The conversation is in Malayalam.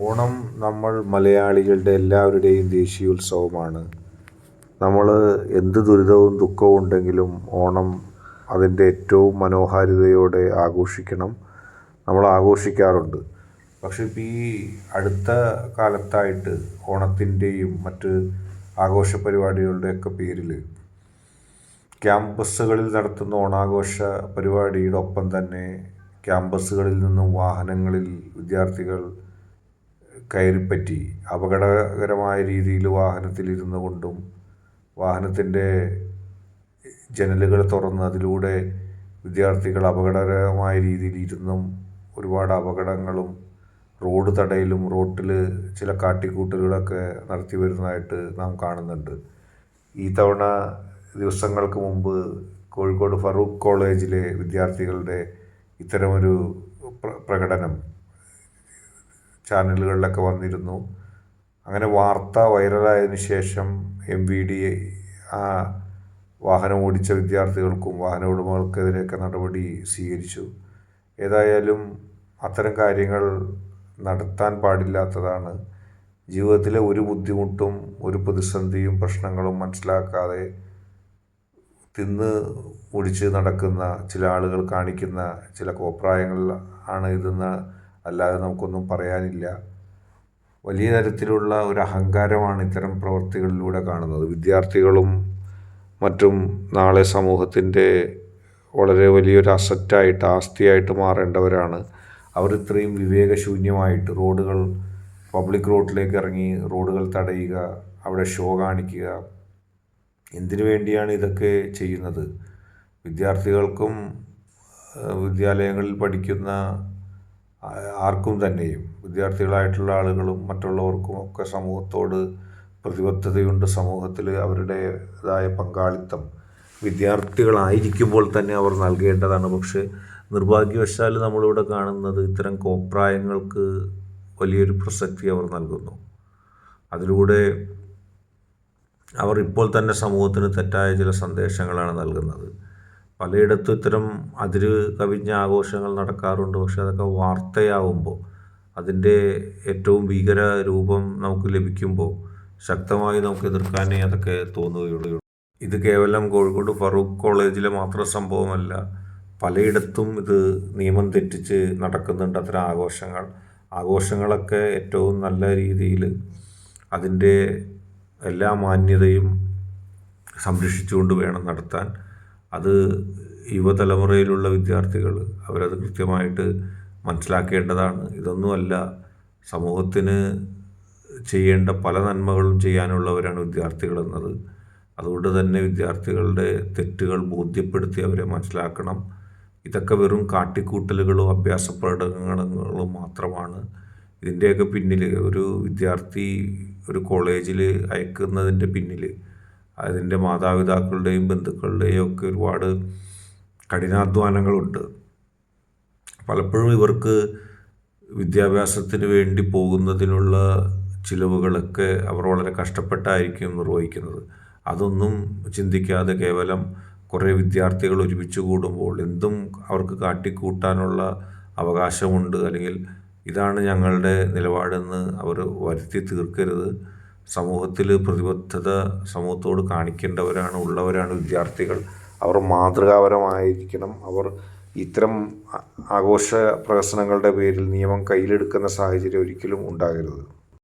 ഓണം നമ്മൾ മലയാളികളുടെ എല്ലാവരുടെയും ദേശീയോത്സവമാണ്. നമ്മൾ എന്ത് ദുരിതവും ദുഃഖവും ഉണ്ടെങ്കിലും ഓണം അതിൻ്റെ ഏറ്റവും മനോഹാരിതയോടെ ആഘോഷിക്കണം. നമ്മൾ ആഘോഷിക്കാറുണ്ട്. പക്ഷേ ഇപ്പോൾ ഈ അടുത്ത കാലത്തായിട്ട് ഓണത്തിൻ്റെയും മറ്റ് ആഘോഷ പരിപാടികളുടെയൊക്കെ പേരിൽ ക്യാമ്പസുകളിൽ നടത്തുന്ന ഓണാഘോഷ പരിപാടിയുടെ ഒപ്പം തന്നെ ക്യാമ്പസുകളിൽ നിന്നും വാഹനങ്ങളിൽ വിദ്യാർത്ഥികൾ കയറിപ്പറ്റി അപകടകരമായ രീതിയിൽ വാഹനത്തിലിരുന്നു കൊണ്ടും വാഹനത്തിൻ്റെ ജനലുകൾ തുറന്ന് അതിലൂടെ വിദ്യാർത്ഥികൾ അപകടകരമായ രീതിയിൽ ഇരുന്നും ഒരുപാട് അപകടങ്ങളും റോഡ് തടയലും റോട്ടിൽ ചില കാട്ടിക്കൂട്ടലുകളൊക്കെ നടത്തി വരുന്നതായിട്ട് നാം കാണുന്നുണ്ട്. ഈ തവണ ദിവസങ്ങൾക്ക് മുമ്പ് കോഴിക്കോട് ഫറൂഖ് കോളേജിലെ വിദ്യാർത്ഥികളുടെ ഇത്തരമൊരു പ്രകടനം ചാനലുകളിലൊക്കെ വന്നിരുന്നു. അങ്ങനെ വാർത്ത വൈറലായതിനു ശേഷം MVD ആ വാഹനം ഓടിച്ച വിദ്യാർത്ഥികൾക്കും വാഹന ഉടമകൾക്കെതിരെയൊക്കെ നടപടി സ്വീകരിച്ചു. ഏതായാലും അത്തരം കാര്യങ്ങൾ നടത്താൻ പാടില്ലാത്തതാണ്. ജീവിതത്തിലെ ഒരു ബുദ്ധിമുട്ടും ഒരു പ്രതിസന്ധിയും പ്രശ്നങ്ങളും മനസ്സിലാക്കാതെ തിന്ന് കുടിച്ച് നടക്കുന്ന ചില ആളുകൾ കാണിക്കുന്ന ചില കോപ്രായങ്ങൾ ആണ് ഇതെന്ന് അല്ലാതെ നമുക്കൊന്നും പറയാനില്ല. വലിയ തരത്തിലുള്ള ഒരു അഹങ്കാരമാണ് ഇത്തരം പ്രവൃത്തികളിലൂടെ കാണുന്നത്. വിദ്യാർത്ഥികളും മറ്റും നാളെ സമൂഹത്തിൻ്റെ വളരെ വലിയൊരു അസറ്റായിട്ട് ആസ്തിയായിട്ട് മാറേണ്ടവരാണ്. അവർ ഇത്രയും വിവേകശൂന്യമായിട്ട് പബ്ലിക് റോഡിലേക്ക് ഇറങ്ങി റോഡുകൾ തടയുക, അവിടെ ഷോ കാണിക്കുക, എന്തിനു വേണ്ടിയാണ് ഇതൊക്കെ ചെയ്യുന്നത്? വിദ്യാർത്ഥികൾക്കും വിദ്യാലയങ്ങളിൽ പഠിക്കുന്ന ആർക്കും തന്നെയും വിദ്യാർത്ഥികളായിട്ടുള്ള ആളുകളും മറ്റുള്ളവർക്കും ഒക്കെ സമൂഹത്തോട് പ്രതിബദ്ധതയുണ്ട്. സമൂഹത്തിൽ അവരുടേതായ പങ്കാളിത്തം വിദ്യാർത്ഥികളായിരിക്കുമ്പോൾ തന്നെ അവർ നൽകേണ്ടതാണ്. പക്ഷേ നിർഭാഗ്യവശാൽ നമ്മളിവിടെ കാണുന്നത് ഇത്തരം കോപ്രായങ്ങൾക്ക് വലിയൊരു പ്രസക്തി അവർ നൽകുന്നു. അതിലൂടെ അവർ ഇപ്പോൾ തന്നെ സമൂഹത്തിന് തെറ്റായ ചില സന്ദേശങ്ങളാണ് നൽകുന്നത്. പലയിടത്തും ഇത്തരം അതിര് കവിഞ്ഞ ആഘോഷങ്ങൾ നടക്കാറുണ്ട്. പക്ഷെ അതൊക്കെ വാർത്തയാവുമ്പോൾ അതിൻ്റെ ഏറ്റവും ഭീകര രൂപം നമുക്ക് ലഭിക്കുമ്പോൾ ശക്തമായി നമുക്ക് എതിർക്കാനേ അതൊക്കെ തോന്നുകയുള്ളൂ. ഇത് കേവലം കോഴിക്കോട് ഫറൂഖ് കോളേജിലെ മാത്രം സംഭവമല്ല. പലയിടത്തും ഇത് നിയമം തെറ്റിച്ച് നടക്കുന്നുണ്ട് അത്തരം ആഘോഷങ്ങളൊക്കെ ഏറ്റവും നല്ല രീതിയിൽ അതിൻ്റെ എല്ലാ മാന്യതയും സംരക്ഷിച്ചുകൊണ്ട് വേണം നടത്താൻ. അത് യുവതലമുറയിലുള്ള വിദ്യാർത്ഥികൾ അവരത് കൃത്യമായിട്ട് മനസ്സിലാക്കേണ്ടതാണ്. ഇതൊന്നുമല്ല സമൂഹത്തിന് ചെയ്യേണ്ട പല നന്മകളും ചെയ്യാനുള്ളവരാണ് വിദ്യാർത്ഥികൾ എന്നത്. അതുകൊണ്ട് തന്നെ വിദ്യാർത്ഥികളുടെ തെറ്റുകൾ ബോധ്യപ്പെടുത്തി അവരെ മനസ്സിലാക്കണം. ഇതൊക്കെ വെറും കാട്ടിക്കൂട്ടലുകളും അഭ്യാസ പ്രകടനങ്ങളും മാത്രമാണ്. ഇതിൻ്റെയൊക്കെ പിന്നിൽ ഒരു വിദ്യാർത്ഥി ഒരു കോളേജിൽ അയക്കുന്നതിൻ്റെ പിന്നിൽ അതിൻ്റെ മാതാപിതാക്കളുടെയും ബന്ധുക്കളുടെയും ഒക്കെ ഒരുപാട് കഠിനാധ്വാനങ്ങളുണ്ട്. പലപ്പോഴും ഇവർക്ക് വിദ്യാഭ്യാസത്തിന് വേണ്ടി പോകുന്നതിനുള്ള ചിലവുകളൊക്കെ അവർ വളരെ കഷ്ടപ്പെട്ടായിരിക്കും നിർവഹിക്കുന്നത്. അതൊന്നും ചിന്തിക്കാതെ കേവലം കുറേ വിദ്യാർത്ഥികൾ ഒരുമിച്ച് കൂടുമ്പോൾ എന്തും അവർക്ക് കാട്ടിക്കൂട്ടാനുള്ള അവകാശമുണ്ട്, അല്ലെങ്കിൽ ഇതാണ് ഞങ്ങളുടെ നിലപാടെന്ന് അവർ വരുത്തി തീർക്കരുത്. സമൂഹത്തിൽ പ്രതിബദ്ധത സമൂഹത്തോട് ഉള്ളവരാണ് വിദ്യാർത്ഥികൾ. അവർ മാതൃകാപരമായിരിക്കണം. അവർ ഇത്തരം ആഘോഷ പ്രഹസനങ്ങളുടെ പേരിൽ നിയമം കയ്യിലെടുക്കുന്ന സാഹചര്യം ഒരിക്കലും ഉണ്ടാകരുത്.